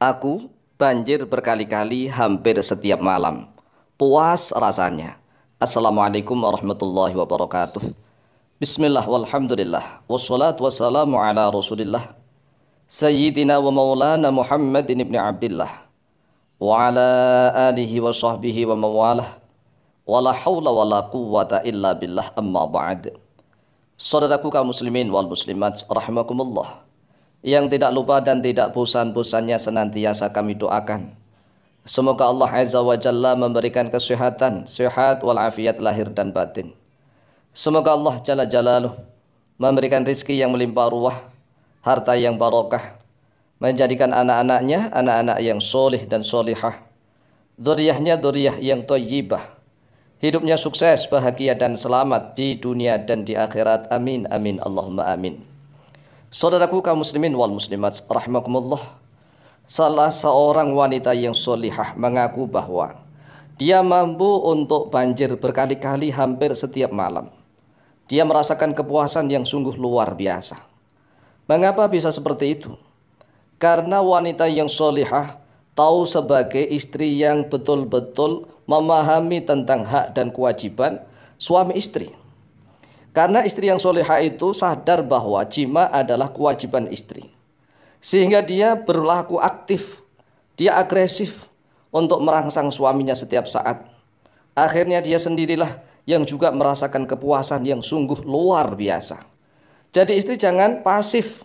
Aku banjir berkali-kali hampir setiap malam. Puas rasanya. Assalamualaikum warahmatullahi wabarakatuh. Bismillah walhamdulillah. Wassalatu wassalamu ala rasulillah. Sayyidina wa maulana Muhammadin ibn Abdillah. Wa ala alihi wa sahbihi wa mawalah. Wa la hawla wa la quwwata illa billah amma ba'd. Saudaraku kaum muslimin wal muslimat rahimakumullah, yang tidak lupa dan tidak bosan-bosannya senantiasa kami doakan, semoga Allah Azza wa Jalla memberikan kesehatan, sehat walafiat lahir dan batin. Semoga Allah Jalla Jalaluh memberikan rizki yang melimpah ruah, harta yang barokah, menjadikan anak-anaknya anak-anak yang soleh dan solihah, dzurriyyahnya dzurriyyah yang thayyibah, hidupnya sukses, bahagia dan selamat di dunia dan di akhirat. Amin amin Allahumma amin. Saudaraku kaum muslimin wal muslimat rahimakumullah, salah seorang wanita yang solihah mengaku bahwa dia mampu untuk banjir berkali-kali hampir setiap malam. Dia merasakan kepuasan yang sungguh luar biasa. Mengapa bisa seperti itu? Karena wanita yang solihah tahu sebagai istri yang betul-betul memahami tentang hak dan kewajiban suami istri. Karena istri yang solehah itu sadar bahwa jima adalah kewajiban istri, sehingga dia berlaku aktif, dia agresif untuk merangsang suaminya setiap saat. Akhirnya dia sendirilah yang juga merasakan kepuasan yang sungguh luar biasa. Jadi istri jangan pasif.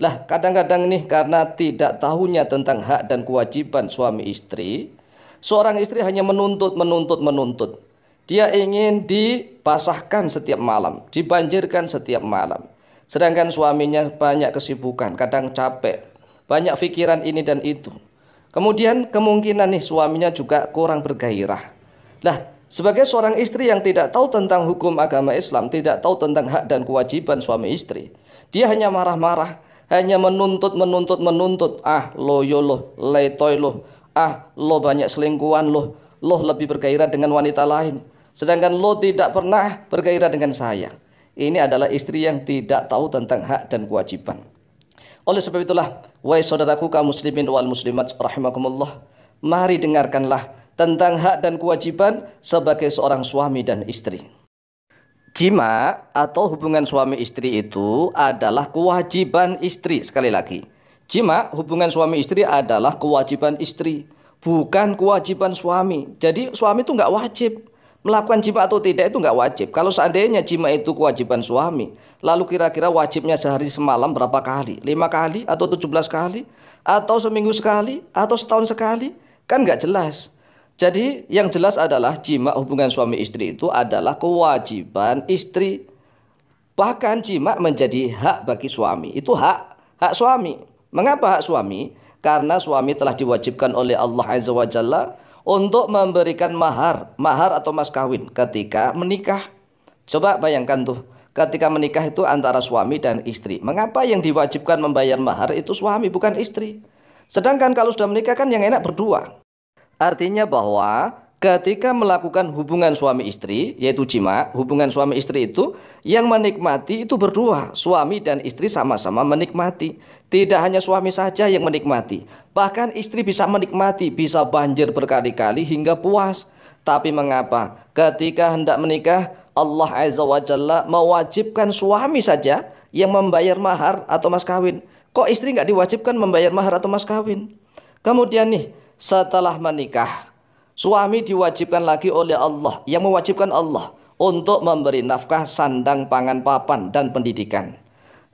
Lah kadang-kadang nih karena tidak tahunya tentang hak dan kewajiban suami istri, seorang istri hanya menuntut. Dia ingin dibasahkan setiap malam, dibanjirkan setiap malam. Sedangkan suaminya banyak kesibukan, kadang capek, banyak pikiran ini dan itu. Kemudian kemungkinan nih suaminya juga kurang bergairah. Lah, sebagai seorang istri yang tidak tahu tentang hukum agama Islam, tidak tahu tentang hak dan kewajiban suami istri, dia hanya marah-marah, hanya menuntut. Ah, lo yo lo, letoy lo. Ah, lo banyak selingkuhan lo lebih bergairah dengan wanita lain, sedangkan lo tidak pernah bergairah dengan saya. Ini adalah istri yang tidak tahu tentang hak dan kewajiban. Oleh sebab itulah, wahai saudaraku kaum muslimin wal muslimat rahimakumullah, mari dengarkanlah tentang hak dan kewajiban sebagai seorang suami dan istri. Jima atau hubungan suami istri itu adalah kewajiban istri. Sekali lagi, jima hubungan suami istri adalah kewajiban istri, bukan kewajiban suami. Jadi suami itu nggak wajib melakukan jima atau tidak, itu nggak wajib. Kalau seandainya jima itu kewajiban suami, lalu kira-kira wajibnya sehari semalam berapa kali? 5 kali atau 17 kali? Atau seminggu sekali? Atau setahun sekali? Kan nggak jelas. Jadi yang jelas adalah jima hubungan suami istri itu adalah kewajiban istri. Bahkan jima menjadi hak bagi suami. Itu hak suami. Mengapa hak suami? Karena suami telah diwajibkan oleh Allah Azza wa Jalla untuk memberikan mahar atau mas kawin ketika menikah. Coba bayangkan tuh, ketika menikah itu antara suami dan istri. Mengapa yang diwajibkan membayar mahar itu suami bukan istri? Sedangkan kalau sudah menikah kan yang enak berdua. Artinya bahwa ketika melakukan hubungan suami istri, yaitu jima, hubungan suami istri itu yang menikmati itu berdua. Suami dan istri sama-sama menikmati. Tidak hanya suami saja yang menikmati, bahkan istri bisa menikmati, bisa banjir berkali-kali hingga puas. Tapi mengapa ketika hendak menikah Allah Azza wa Jalla mewajibkan suami saja yang membayar mahar atau mas kawin? Kok istri nggak diwajibkan membayar mahar atau mas kawin? Kemudian nih, setelah menikah, suami diwajibkan lagi oleh Allah, yang mewajibkan Allah untuk memberi nafkah, sandang, pangan, papan, dan pendidikan.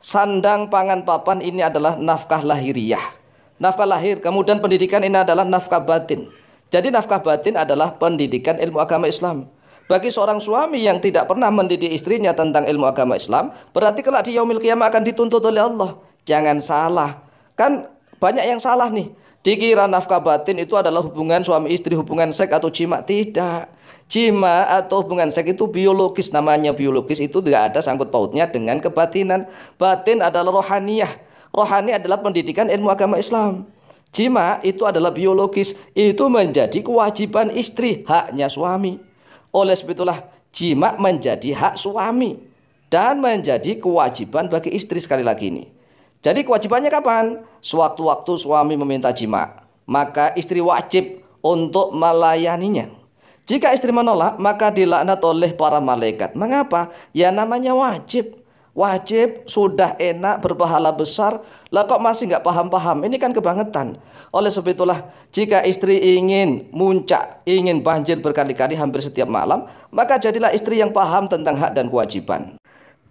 Sandang, pangan, papan ini adalah nafkah lahiriah, nafkah lahir. Kemudian pendidikan ini adalah nafkah batin. Jadi nafkah batin adalah pendidikan ilmu agama Islam. Bagi seorang suami yang tidak pernah mendidik istrinya tentang ilmu agama Islam, berarti kelak di yaumil qiyamah akan dituntut oleh Allah. Jangan salah, kan banyak yang salah nih. Dikira nafkah batin itu adalah hubungan suami istri, hubungan seks atau jima. Tidak. Jima atau hubungan seks itu biologis, namanya biologis, itu tidak ada sangkut pautnya dengan kebatinan. Batin adalah rohaniyah. Rohani adalah pendidikan ilmu agama Islam. Jima itu adalah biologis, itu menjadi kewajiban istri, haknya suami. Oleh sebab itulah jima menjadi hak suami dan menjadi kewajiban bagi istri. Sekali lagi ini, Jadi kewajibannya kapan? Sewaktu-waktu suami meminta jima, maka istri wajib untuk melayaninya. Jika istri menolak, maka dilaknat oleh para malaikat. Mengapa? Ya namanya wajib. Wajib sudah enak berpahala besar, lah kok masih nggak paham-paham? Ini kan kebangetan. Oleh sebab itulah, jika istri ingin muncak, ingin banjir berkali-kali hampir setiap malam, maka jadilah istri yang paham tentang hak dan kewajiban.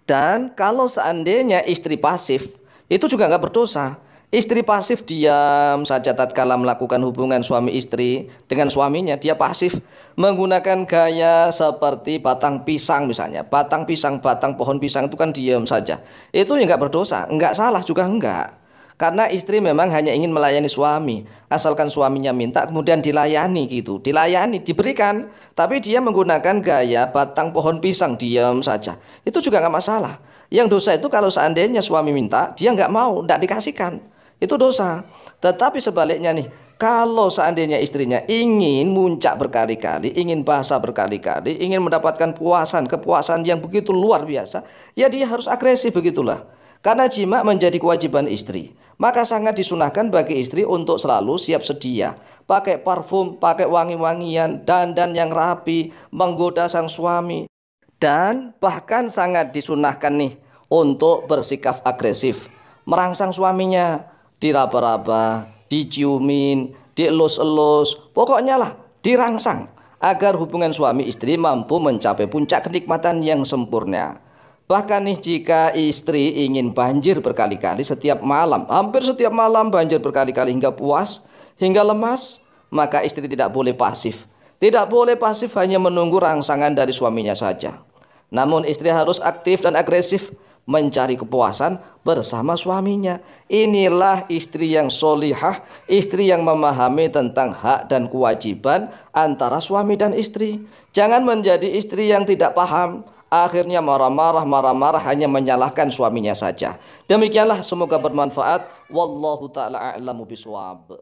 Dan kalau seandainya istri pasif, itu juga nggak berdosa. Istri pasif diam saja tatkala melakukan hubungan suami istri dengan suaminya, dia pasif menggunakan gaya seperti batang pisang misalnya. Batang pisang, batang pohon pisang itu kan diam saja. Itu ya nggak berdosa, nggak salah juga enggak. Karena istri memang hanya ingin melayani suami. Asalkan suaminya minta kemudian dilayani gitu. Dilayani, diberikan. Tapi dia menggunakan gaya batang pohon pisang, diam saja. Itu juga nggak masalah. Yang dosa itu kalau seandainya suami minta, dia nggak mau, nggak dikasihkan. Itu dosa. Tetapi sebaliknya nih, kalau seandainya istrinya ingin muncak berkali-kali, ingin basah berkali-kali, ingin mendapatkan kepuasan yang begitu luar biasa, ya dia harus agresif begitulah. Karena jima menjadi kewajiban istri, maka sangat disunahkan bagi istri untuk selalu siap sedia. Pakai parfum, pakai wangi-wangian, dandan yang rapi, menggoda sang suami. Dan bahkan sangat disunahkan nih untuk bersikap agresif, merangsang suaminya, diraba-raba, diciumin, dielus-elus, pokoknya lah dirangsang agar hubungan suami istri mampu mencapai puncak kenikmatan yang sempurna. Bahkan nih jika istri ingin banjir berkali-kali setiap malam, hampir setiap malam banjir berkali-kali hingga puas, hingga lemas, maka istri tidak boleh pasif. Tidak boleh pasif hanya menunggu rangsangan dari suaminya saja. Namun istri harus aktif dan agresif mencari kepuasan bersama suaminya. Inilah istri yang solihah, istri yang memahami tentang hak dan kewajiban antara suami dan istri. Jangan menjadi istri yang tidak paham, akhirnya marah-marah hanya menyalahkan suaminya saja. Demikianlah, semoga bermanfaat. Wallahu ta'ala a'lamu bishawab.